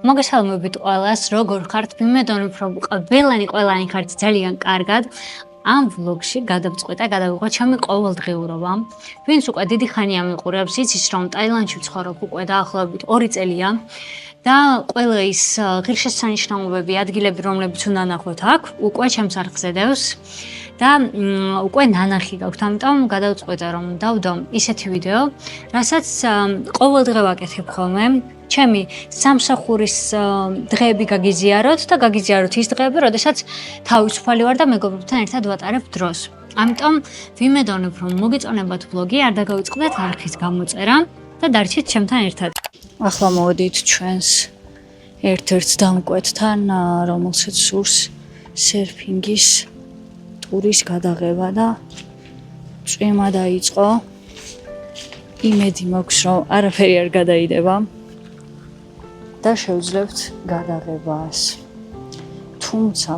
მოგესალმებით ყველას, როგორ ხართ? ვიმედოვნებ, რომ ყველანი ხართ ძალიან კარგად. ამ ვლოგში გადავწყვეტა გადავიღო ჩემი ყოველდღიურობა. ვინც უკვე დიდი ხანია მიყურებს, იცის რომ ტაილანდში ვცხოვრობ უკვე დაახლოებით 2 წელია. და ყველა ის ღირსშესანიშნაობები, ადგილები, რომლებიც უნდა ნახოთ აქ, უკვე ჩემს არხზე დევს. და უკვე ნანახი გაქვთ, ამიტომ გადავწყვეტა რომ დავდო ისეთი ვიდეო, რასაც ყოველდღე ვაკეთებ ხოლმე. ჩემი სამსახურის დღეები გაგიზიაროთ და გაგიზიაროთ ის დღეები, როდესაც თავისუფალი ვარ და მეგობრებთან ერთად ვატარებ დროს. ამიტომ ვიმედოვნებ, რომ მოგეწონებათ ვლოგი, არ დაგავიწყდეთ არხის გამოწერა და დარჩით ჩემთან ერთად. ახლა მოვედით ჩვენს ერთ-ერთ დამკვეთთან, რომელსაც სურს სერფინგის ტურის გადაღება და წვიმა დაიწყო. იმედი მაქვს, რომ არაფერი არ გადაიდება. და შევძლებთ გადაღებას. თუმცა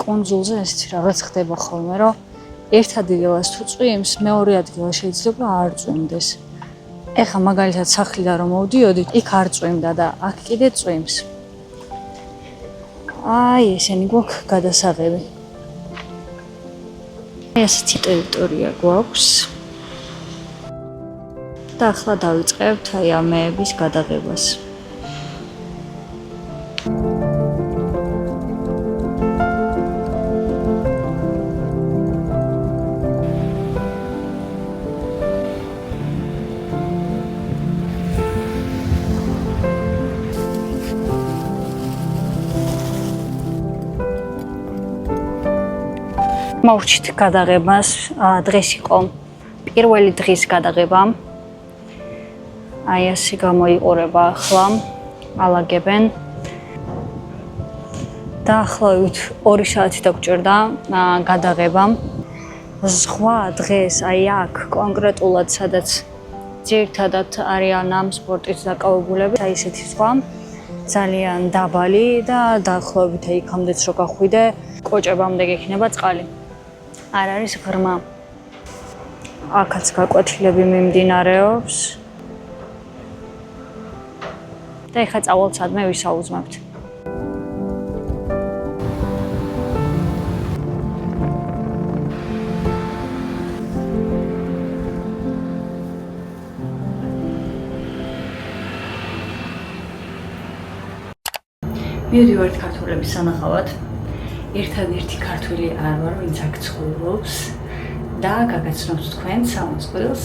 კონძულზე ესეთი რაღაც ხდება ხოლმე, რომ ერთ ადგილას თუ წვიმს, მეორე ადგილას შეიძლება არ წვიმდეს. ეხლა მაგალითად სახლიდან რომ მოვდიოდით, იქ არ წვიმდა და აქ კიდე წვიმს. აი, ესენი გვაქვს გადასაღები. ესეთი ტერიტორია გვაქვს. და ახლა დავიწყებთ აი ამეების გადაღებას. მოვჭით გადაღებას, დღეს იყო პირველი დღის გადაღება. აი ასე გამოიყურება ახლა, ალაგებენ. და ახლავით 2 საათი დაგჭირდა გადაღება. ზღვა დღეს აი აქ კონკრეტულად სადაც ძირითადად არიან ამ სპორტით დაკავებულები, აი ესეთი ზღვა. ძალიან დაბალი და დაახლოებით აი იქამდეც რო გახვიდე, კოჭებამდე გექნება წყალი. არ არის ღრმა. აქაც გაკვეთილები მიმდინარეობს. და ეხლა წავალთ სადმე ვისაუზმებთ. მივდივართ ქართველების სანახავად. ერთადერთი ქართველი არ ვარ, ვინც აქ ცხოვრობს და გაგაცნობთ თქვენ სამწყვილს,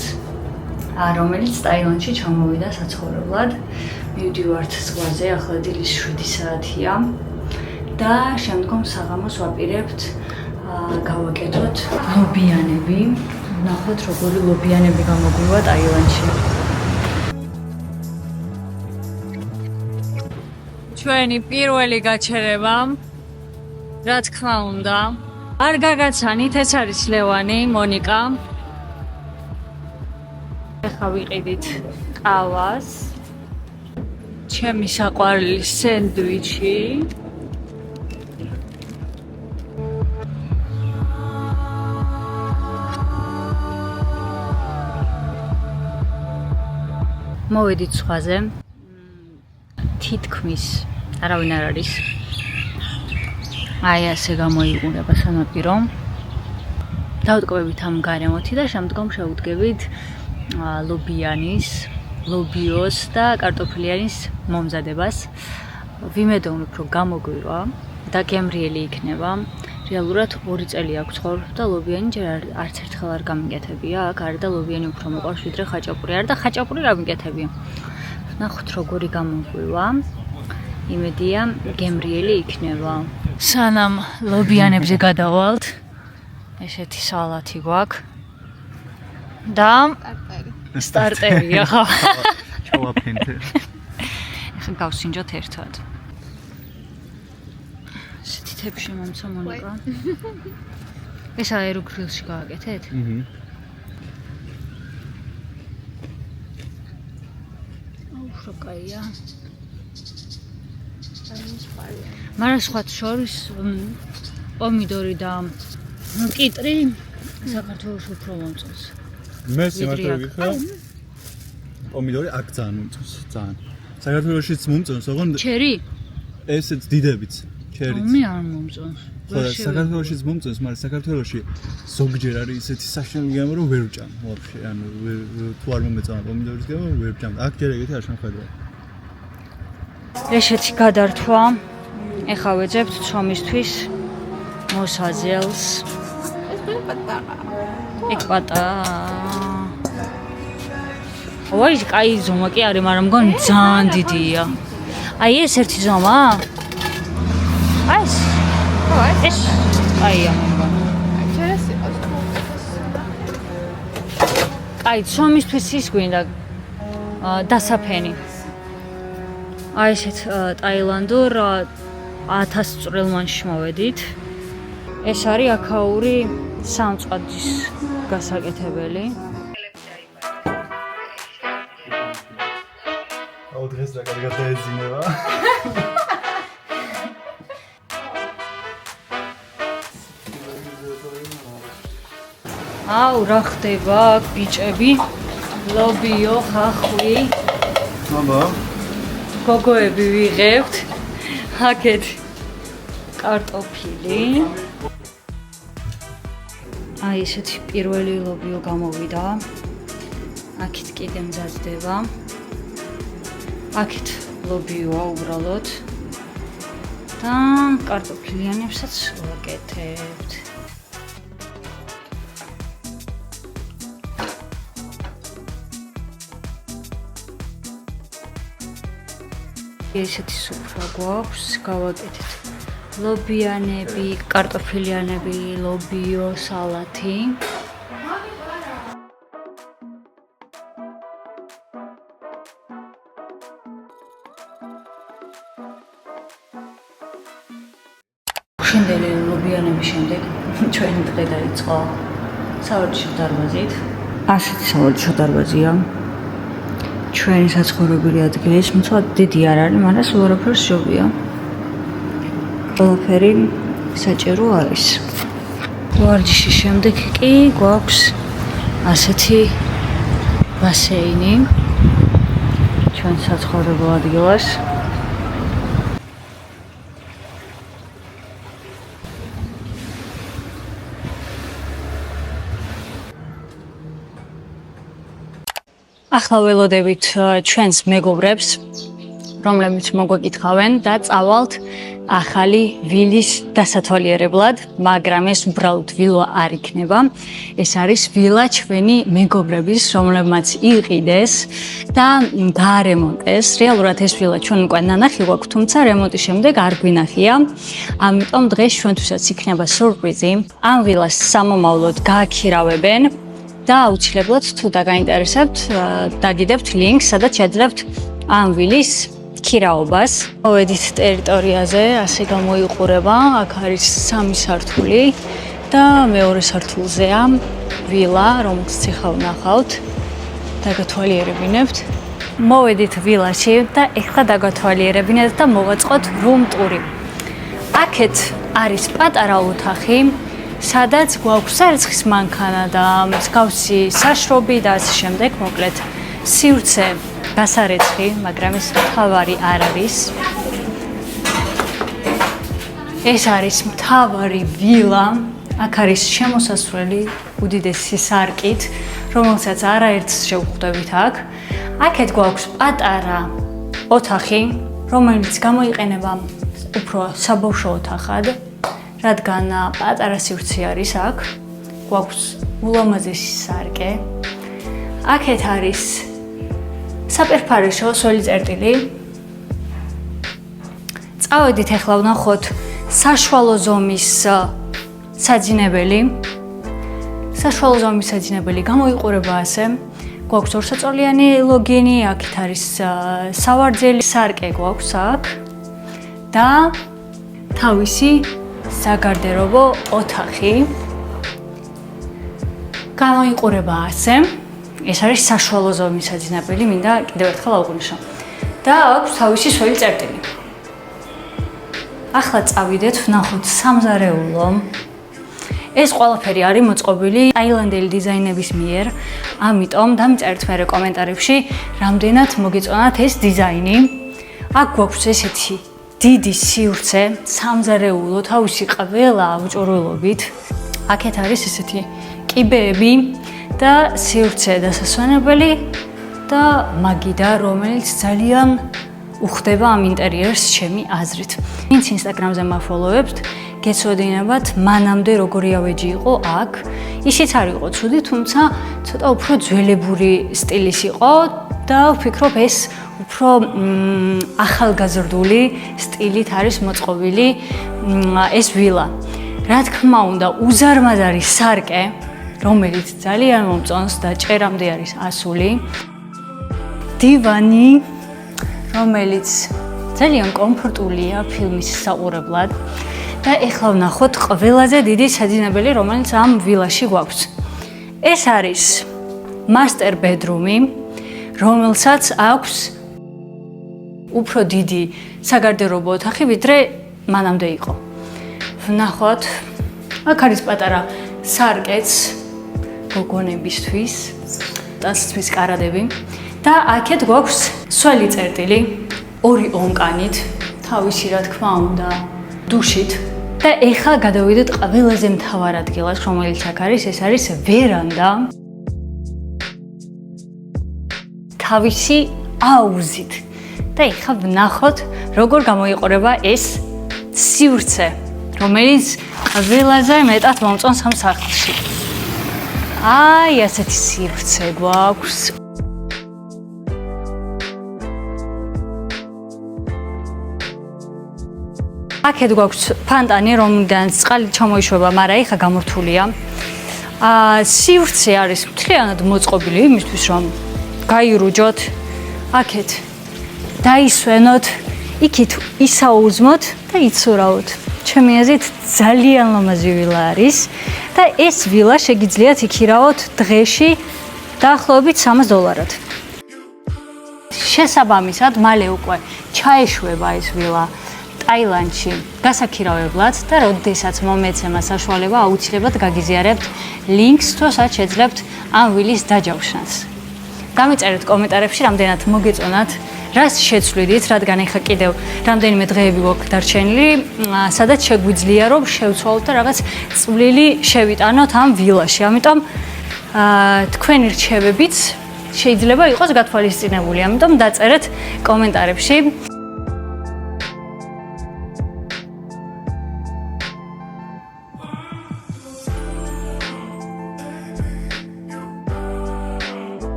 რომელიც ტაილანდში ჩამოვიდა საცხოვრებლად. მივდივართ ზღვაზე, ახლა დილის 7 საათია და შემდგომ საღამოს ვაპირებთ გავაკეთოთ ლობიანები. ნახოთ როგორი ლობიანები გამოგვივა ტაილანდში. ჩვენი პირველი გაჩერება რა თქმა უნდა, არ გაგაცანით, ეს არის ლევანი, მონიკა. ეხლა ვიყიდით ყავას. ჩემი საყვარელი სენდვიჩი. მოვედით ზღვაზე. თითქმის არავინ არ არის. აი ასე გამოიყურება სანაპირო. დავტკბებით ამ გარემოთი და შემდგომ შევუდგებით ლობიოს და კარტოფილიანის მომზადებას. ვიმედოვნებ, რომ გამოგვირვა და გემრიელი იქნება. რეალურად 2 წელი აქ ვცხოვრობ და ლობიანი ჯერ არც ერთხელ არ გამიკეთებია. აქ არის და ლობიანი უფრო მოყვარს ვიდრე ხაჭაპური. არ და ხაჭაპური რა მიკეთებია. ნახოთ როგორი გამოგვირვა. იმედია გემრიელი იქნება. სანამ ლობიანებზე გადავალთ, ესეთი სალათი გვაქვს და სტარტერია ხო? ჩავაფინთე. ეხლა გავსინჯოთ ერთად. ესეთი თებში მომცა მონიკა. ეს აერო გრილში გააკეთეთ? აუ შოკაია. მაგრამ სხვა შორის პომიდორი და კიტრი საქართველოს უფრო მომწონს. მე სიმართლე ვიხარ. პომიდორი აქ ძალიან მომწონს, ძალიან. საქართველოშიც მომწონს, ოღონდ ჩერი? ესეც დიდებიც, ჩერიც. მე არ მომწონს. ხო, საქართველოშიც მომწონს, მაგრამ საქართველოში ზოგჯერ არის ისეთი საშუალო გემო, რომ ვერ ვჭამ, ვაფშე, ანუ თუ არ მომეწონა პომიდორის გემო, ვერ ვჭამ. აქ ჯერ ეგეთი არ შემხედრა. ესეთი გადართვა. ეხლა ვეძებთ ცომისთვის მოსაძელს. ეს პატარა. ეგ პატარა. ой, კაი ზომა კი არის, მაგრამ მგონი ძალიან დიდია. აი ეს ერთი ზომა? აი ეს. ეს. აია მგონი. აი, ცომისთვის ის გვინდა დასაფენი. აი ესეთ ტაილანდურ 1000 წვრილმანში მოვედით. ეს არის აქაური სამწვადის გასაკეთებელი. აუ დღეს რა კარგად დაეძინება. აუ რა ხდება აქ ბიჭები? ლობიო, ხახვი. აბა, გოგოები ვიღებთ. აქეთ კარტოფილი. აი ესეთი პირველი ლობიო გამოვიდა. აქეთ კიდე მზადდება. აქეთ ლობიოა უბრალოდ. და კარტოფილიანებსაც ვაკეთებთ. ესეთი სუფრა გვაქვს, გავაკეთეთ. ლობიანები, კარტოფილიანები, ლობიო, სალათი. შენდელი ლობიანების შემდეგ ჩვენი დღე დაიწყო სავარჯიშო დარბაზით. ასეთი სავარჯიშო დარბაზია. ჩვენი საცხოვრებელი ადგილი ეს მწვავ დიდი არ არის, მაგრამ სულ არაფერს შობია. ყველაფერი საჭირო არის. ვარჯიშის შემდეგ კი გვაქვს ასეთი ბასეინი ჩვენ საცხოვრებელ ადგილას. ახლა ველოდებით ჩვენს მეგობრებს, რომლებიც მოგვეკითხავენ და წავალთ ახალი ვილის დასათვალიერებლად, მაგრამ ეს უბრალოდ ვილა არ იქნება. ეს არის ვილა ჩვენი მეგობრების, რომლებმაც იყიდეს და გაარემონტეს. რეალურად ეს ვილა ჩვენ უკვე ნანახი გვაქვს, თუმცა რემონტის შემდეგ არ გვინახია. ამიტომ დღეს ჩვენთვისაც იქნება სიურპრიზი. ამ ვილას სამომავლოდ გააქირავებენ. და აუცილებლად თუ დაგაინტერესებთ, დაგიდებთ ლინკს, სადაც შეძლებთ ამ ვილის ქირაობას. მოვედით ტერიტორიაზე, ასე გამოიყურება. აქ არის 3 სართული და მეორე სართულზეა ვილა, რომელსაც ახლა ვნახავთ. დაგათვალიერებინებთ. მოვედით ვილაში და ახლა დაგათვალიერებინებთ და მოვაწყოთ რუმ ტური. აქეთ არის პატარა ოთახი, სადაც გვაქვს სარწყის მანქანა და მსგავსი საშრობი და ასე შემდეგ, მოკლედ სივრცე გასარეცხი, მაგრამ ეს მთავარი არ არის. ეს არის მთავარი ვილა. აქ არის შემოსასვლელი უდიდესი სარკით, რომელსაც არაერთს შევხვდებით აქ. აქეთ გვაქვს პატარა ოთახი, რომელიც გამოიყენება უფრო საბავშვო ოთახად. რადგან პატარა სივრცე არის აქ, გვაქვს ულამაზესი სარკე. აქეთ არის საპერფარეშო სველი წერტილი. წავედით ახლა ვნახოთ საშუალო ზომის საძინებელი. საშუალო ზომის საძინებელი გამოიყურება ასე. გვაქვს ორსაწოლიანი ლოგინი, აქეთ არის სავარძელი სარკე გვაქვს აქ და თავისი საგარდერობო ოთახი. გამოიყურება ასე. ეს არის საშუალო ზომის საძინებელი, მინდა კიდევ ერთხელ აღვნიშნო. და აქვს თავისი სველი წერტილი. ახლა წავიდეთ, ვნახოთ სამზარეულო. ეს ყველაფერი არის მოწყობილი ტაილანდელი დიზაინების მიერ, ამიტომ დამიწერეთ მერე კომენტარებში, რამდენად მოგეწონათ ეს დიზაინი. აქ გვაქვს ესეთი დიდი სივრცე, სამზარეულო, თავისი ყველა ავჭურვილობით. აქეთ არის ესეთი კიბეები და სივრცე დასასვენებელი და მაგიდა, რომელიც ძალიან უხდება ამ ინტერიერს ჩემი აზრით. ვინც ინსტაგრამზე მაფოლოვებთ, გეცოდინებათ მანამდე როგორი ავეჯი იყო აქ. ისიც არ იყო ცუდი, თუმცა ცოტა უფრო ძველებური სტილის იყო და ვფიქრობ ეს უფრო ახალგაზრდული სტილით არის მოწყობილი ეს ვილა. რა თქმა უნდა, უზარმაზარი სარკე, რომელიც ძალიან მომწონს და ჭერამდე არის ასული. დივანი, რომელიც ძალიან კომფორტულია ფილმის საყურებლად და ეხლა ვნახოთ ყველაზე დიდი საძინებელი, რომელიც ამ ვილაში გვაქვს. ეს არის master bedroom-ი, რომელსაც აქვს უფრო დიდი საგარდერობო ოთახი, ვიდრე მანამდე იყო. ვნახოთ, აქ არის პატარა სარკეც გოგონებისთვის, ტანსაცმლის კარადები და აქეთ გვაქვს სველი წერტილი, ორი ონკანით, თავისი რა თქმა უნდა, დუშით. და ეხლა გადავიდეთ ყველაზე მთავარ ადგილას, რომელიც აქ არის, ეს არის ვერანდა. თავისი აუზით. და ეხლა ვნახოთ, როგორ გამოიყურება ეს სივრცე, რომელიც ყველაზე მეტად მომწონს ამ სახლში. აი, ასეთი სივრცე გვაქვს. აქეთ გვაქვს ფანტანი, რომლიდანაც წყალი ჩამოიშვება, მაგრამ ეხლა გამორთულია. სივრცე არის მთლიანად მოწყობილი იმისთვის, რომ გაირუჯოთ. აქეთ დაისვენოთ, იქით ისაუზმოთ და იცურავოთ. ჩემი აზრით ძალიან ლამაზი ვილა არის და ეს ვილა შეგიძლიათ იქირავოთ დღეში დაახლოებით $300. შესაბამისად, მალე უკვე ჩაეშვება ეს ვილა ტაილანდში გასაქირავებლად და როდესაც მომეცემა საშუალება, აუცილებლად გაგიზიარებთ ლინკს, თორსად შეძლებთ ამ ვილის დაჯავშნას. გამიწერეთ კომენტარებში, რამდენად მოგეწონათ, რას შეცვლიდით, რადგან ეხლა კიდევ რამდენიმე დღეები გვაქვს დარჩენილი, სადაც შეგვიძლია რომ შევცვალოთ და რაღაც წვლილი შევიტანოთ ამ ვილაში. ამიტომ თქვენი რჩევებიც შეიძლება იყოს გათვალისწინებული. ამიტომ დაწერეთ კომენტარებში.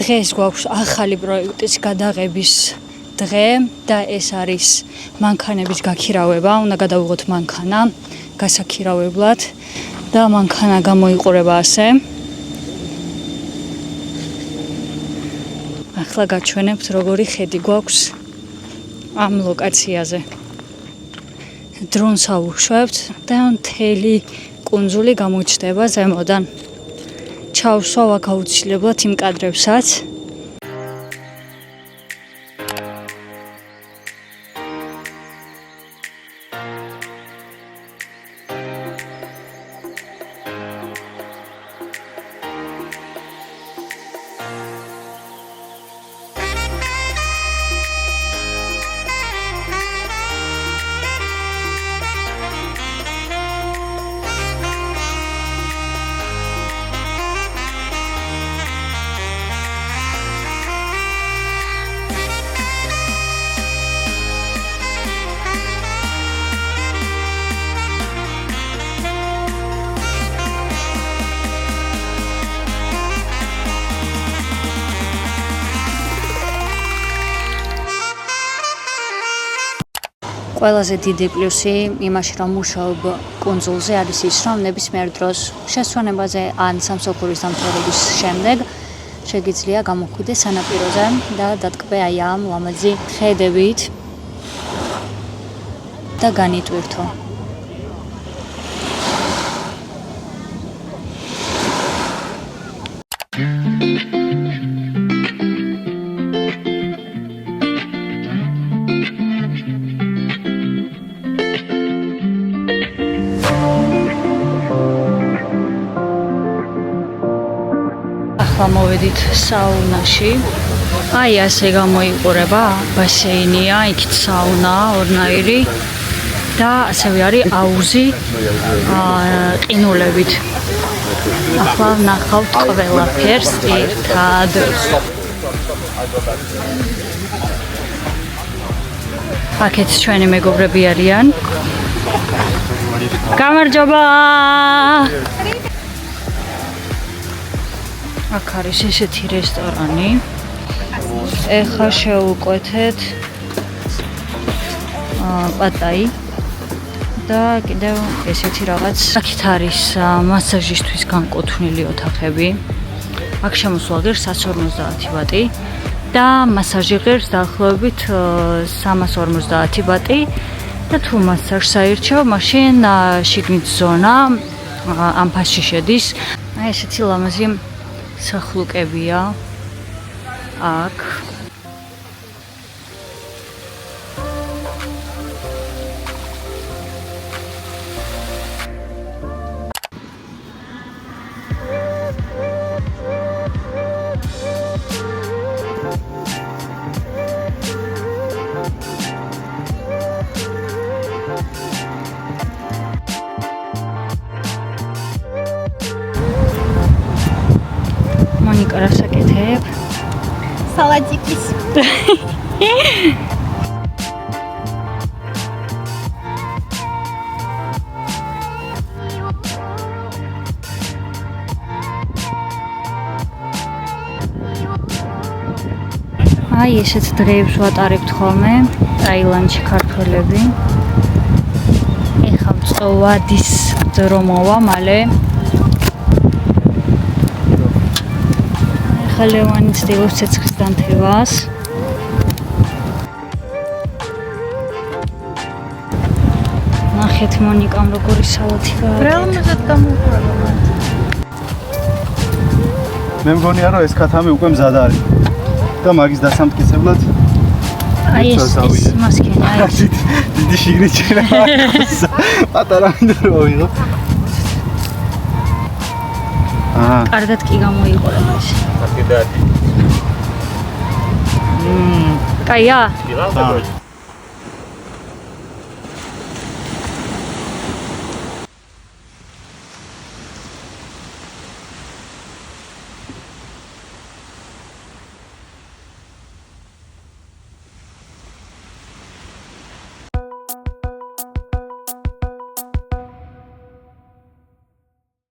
დღეს გვაქვს ახალი პროექტის გადაღების დღე და ეს არის მანქანების გაქირავება. უნდა გადავიღოთ მანქანა გასაქირავებლად და მანქანა გამოიყურება ასე. ახლა გაჩვენებთ როგორი ხედი გვაქვს ამ ლოკაციაზე. დრონს ავუშვებთ და მთელი კუნძული გამოჩნდება ზემოდან. ჩავსვავ აქ აუცილებლად იმ კადრებსაც. ყველაზე დიდი პლუსი იმაში, რომ მუშაობ კუნძულზე არის ის, რომ ნებისმიერ დროს შესვენებაზე ან სამსახურის დამთავრების შემდეგ შეგიძლია გამოხვიდე სანაპიროზე და დატკბე აი ამ ლამაზი ხედებით და განიტვირთო. ახლა მოვედით საუნაში. აი ასე გამოიყურება, ბასეინია, იქით საუნა, ორნაირი და ასევე არის აუზი ყინულებით. ახლა ნახავთ ყველაფერს ერთად. აქეთ ჩვენი მეგობრები არიან. გამარჯობა! აქ არის ესეთი რესტორანი. ეხლა შევუკვეთეთ პატაი და კიდევ ესეთი რაღაც. აქეთ არის მასაჟისთვის განკუთვნილი ოთახები. აქ შემოსვლა ღირს 150 ვატი და მასაჟი ღირს დაახლოებით 350 ვატი და თუ მასაჟს აირჩევ, მაშინ შიგნით ზონა ამ ფასში შედის. აი ესეთი ლამაზი სახლუკებია აქ. მონიკა რას აკეთებ? Салатикис. აი ესეთ დღეებს ვატარებთ ხოლმე ტაილანდში ქართველები. ეხლა წვადის დრო მოვა მალე. ეხლა ლევანი ცდილობს ცეცხლის დანთებას. ნახეთ მონიკამ როგორი სალათი გააკეთა. Realmente გამოუყურება. მე მგონია რომ ეს ქათამი უკვე მზად არის და მაგის დასამტკიცებლად აი ეს მასკენა აი დიდი შიგნით შეიძლება პატარა მინდა რომ ვიღო. კარგად კი გამოიყურება ეს. კაია?